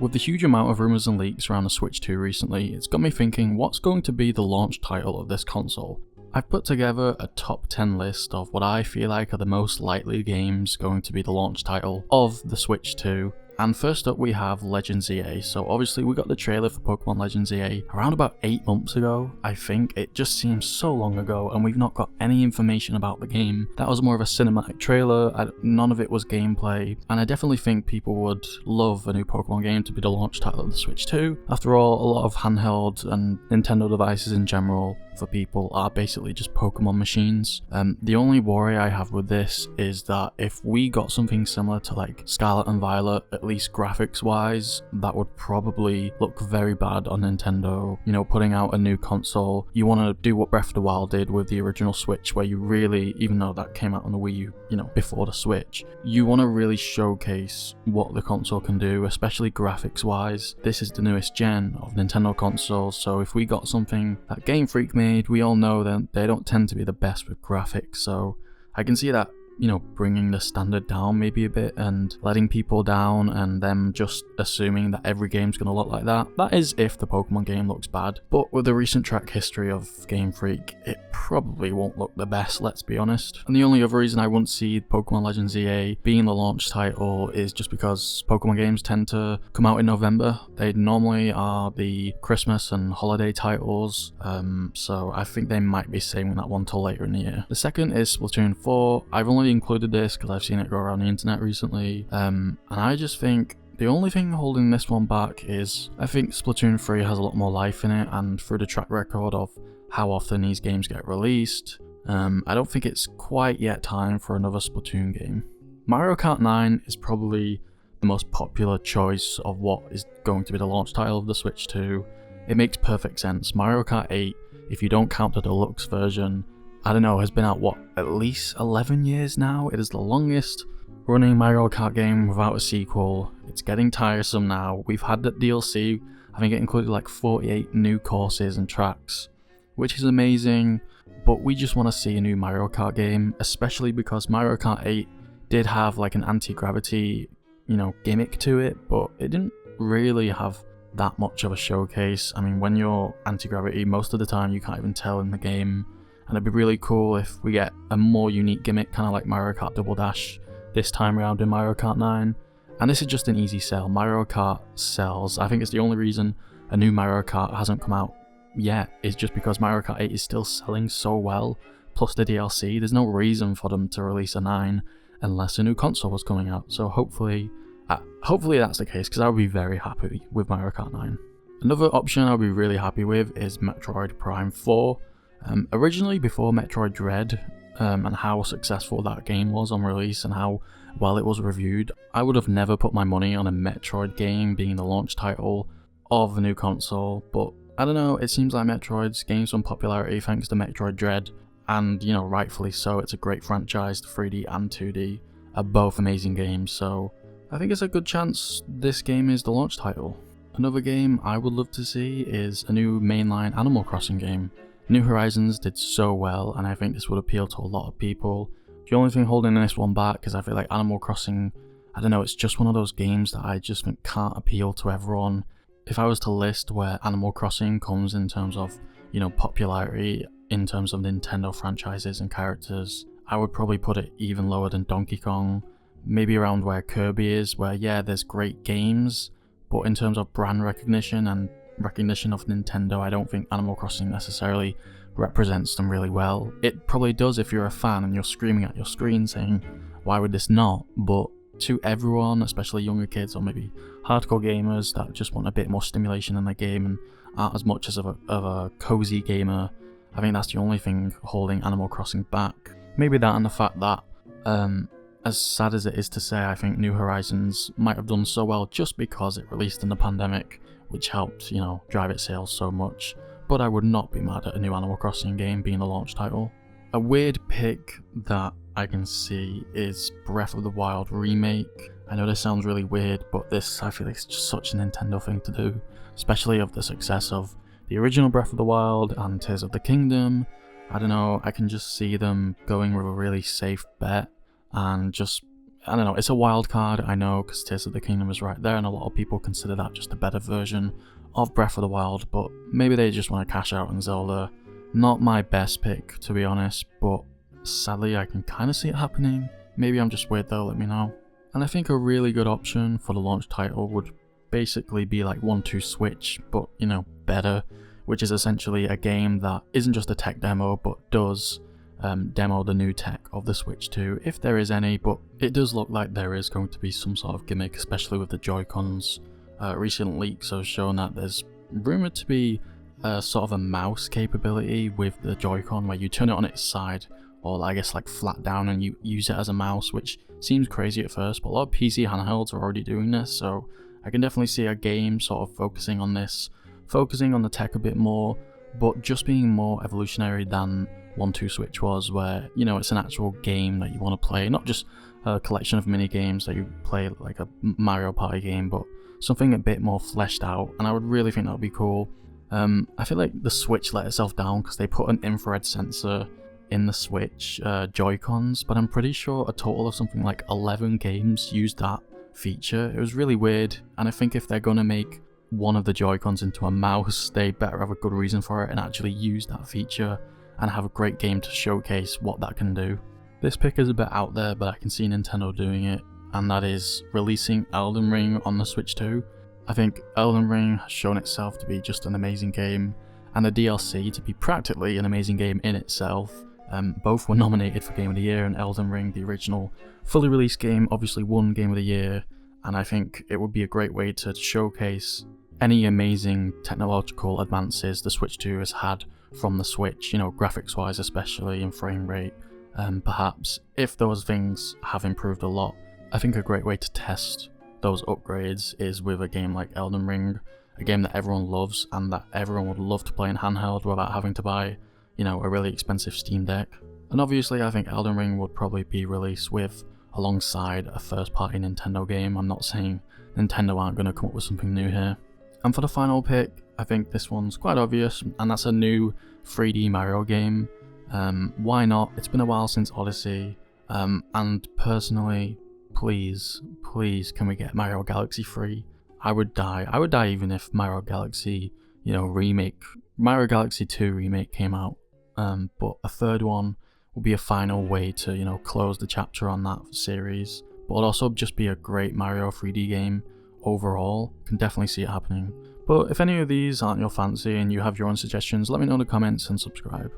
With the huge amount of rumours and leaks around the Switch 2 recently, it's got me thinking what's going to be the launch title of this console. I've put together a top 10 list of what I feel like are the most likely games going to be the launch title of the Switch 2. And first up we have Legends EA. So obviously we got the trailer for Pokemon Legends EA around about 8 months ago, I think. It just seems so long ago and we've not got any information about the game. That was more of a cinematic trailer, none of it was gameplay, and I definitely think people would love a new Pokemon game to be the launch title of the Switch 2. After all, a lot of handheld and Nintendo devices in general for people are basically just Pokemon machines. The only worry I have with this is that if we got something similar to like Scarlet and Violet, at least graphics wise, that would probably look very bad on Nintendo. You know, putting out a new console, you want to do what Breath of the Wild did with the original Switch, where you really, even though that came out on the Wii U, you know, before the Switch, you want to really showcase what the console can do, especially graphics wise. This is the newest gen of Nintendo consoles, so if we got something that Game Freak made, we all know that they don't tend to be the best with graphics, so I can see that, you know, bringing the standard down maybe a bit and letting people down and them just assuming that every game's gonna look like that. That is if the Pokemon game looks bad, but with the recent track history of Game Freak, it probably won't look the best, let's be honest. And the only other reason I wouldn't see Pokemon Legends EA being the launch title is just because Pokemon games tend to come out in November. They normally are the Christmas and holiday titles, so I think they might be saving that one till later in the year. The second is Splatoon 4. I've only included this because I've seen it go around the internet recently, and I just think the only thing holding this one back is I think Splatoon 3 has a lot more life in it, and through the track record of how often these games get released, I don't think it's quite yet time for another Splatoon game. Mario Kart 9 is probably the most popular choice of what is going to be the launch title of the Switch 2. It makes perfect sense. Mario Kart 8, if you don't count the deluxe version, I don't know, has been out, what, at least 11 years now? It is the longest running Mario Kart game without a sequel. It's getting tiresome now. We've had that DLC, I think it included like 48 new courses and tracks, which is amazing, but we just want to see a new Mario Kart game, especially because Mario Kart 8 did have like an anti-gravity, you know, gimmick to it, but it didn't really have that much of a showcase. I mean, when you're anti-gravity, most of the time you can't even tell in the game. And it'd be really cool if we get a more unique gimmick, kind of like Mario Kart Double Dash this time around in Mario Kart 9. And this is just an easy sell. Mario Kart sells. I think it's the only reason a new Mario Kart hasn't come out yet, is just because Mario Kart 8 is still selling so well, plus the DLC. There's no reason for them to release a 9 unless a new console was coming out. So hopefully that's the case, because I would be very happy with Mario Kart 9. Another option I'll be really happy with is Metroid Prime 4. Originally, before Metroid Dread, and how successful that game was on release and how well it was reviewed, I would have never put my money on a Metroid game being the launch title of a new console, but I don't know, it seems like Metroid's gained some popularity thanks to Metroid Dread, and you know, rightfully so. It's a great franchise. 3D and 2D are both amazing games, so I think it's a good chance this game is the launch title. Another game I would love to see is a new mainline Animal Crossing game. New Horizons did so well, and I think this would appeal to a lot of people. The only thing holding this one back is I feel like Animal Crossing, I don't know, it's just one of those games that I just think can't appeal to everyone. If I was to list where Animal Crossing comes in terms of, you know, popularity, in terms of Nintendo franchises and characters, I would probably put it even lower than Donkey Kong. Maybe around where Kirby is, where yeah, there's great games, but in terms of brand recognition and recognition of Nintendo, I don't think Animal Crossing necessarily represents them really well. It probably does if you're a fan and you're screaming at your screen saying, why would this not? But to everyone, especially younger kids or maybe hardcore gamers that just want a bit more stimulation in their game and aren't as much as of a cozy gamer, I think that's the only thing holding Animal Crossing back. Maybe that and the fact that, as sad as it is to say, I think New Horizons might have done so well just because it released in the pandemic, which helped, you know, drive its sales so much. But I would not be mad at a new Animal Crossing game being the launch title. A weird pick that I can see is Breath of the Wild remake. I know this sounds really weird, but this, I feel like, it's just such a Nintendo thing to do, especially of the success of the original Breath of the Wild and Tears of the Kingdom. I don't know, I can just see them going with a really safe bet and just I don't know, it's a wild card, I know, because Tears of the Kingdom is right there, and a lot of people consider that just a better version of Breath of the Wild, but maybe they just want to cash out on Zelda. Not my best pick, to be honest, but sadly I can kind of see it happening. Maybe I'm just weird though, let me know. And I think a really good option for the launch title would basically be like 1-2 Switch, but you know, better, which is essentially a game that isn't just a tech demo, but does demo the new tech of the Switch 2, if there is any, but it does look like there is going to be some sort of gimmick, especially with the Joy-Cons. Recent leaks have shown that there's rumoured to be sort of a mouse capability with the Joy-Con where you turn it on its side, or I guess like flat down, and you use it as a mouse, which seems crazy at first, but a lot of PC handhelds are already doing this, so I can definitely see a game sort of focusing on this, focusing on the tech a bit more, but just being more evolutionary than 1-2 Switch was, where, you know, it's an actual game that you want to play, not just a collection of mini games that you play like a Mario Party game, but something a bit more fleshed out, and I would really think that would be cool. I feel like the Switch let itself down because they put an infrared sensor in the Switch Joy-Cons, but I'm pretty sure a total of something like 11 games used that feature. It was really weird, and I think if they're gonna make one of the Joy-Cons into a mouse, they better have a good reason for it and actually use that feature and have a great game to showcase what that can do. This pick is a bit out there, but I can see Nintendo doing it, and that is releasing Elden Ring on the Switch 2. I think Elden Ring has shown itself to be just an amazing game, and the DLC to be practically an amazing game in itself. Both were nominated for Game of the Year, and Elden Ring, the original fully released game, obviously won Game of the Year, and I think it would be a great way to showcase any amazing technological advances the Switch 2 has had from the Switch, you know, graphics wise especially, and frame rate. Perhaps if those things have improved a lot, I think a great way to test those upgrades is with a game like Elden Ring, a game that everyone loves and that everyone would love to play in handheld without having to buy, you know, a really expensive Steam Deck. And obviously I think Elden Ring would probably be released alongside a first party Nintendo game. I'm not saying Nintendo aren't going to come up with something new here. And for the final pick, I think this one's quite obvious, and that's a new 3D Mario game. Why not? It's been a while since Odyssey, and personally, please, can we get Mario Galaxy 3? I would die even if Mario Galaxy, you know, Mario Galaxy 2 remake came out, but a third one would be a final way to, you know, close the chapter on that series, but it'd also just be a great Mario 3D game overall. Can definitely see it happening. But if any of these aren't your fancy and you have your own suggestions, let me know in the comments and subscribe.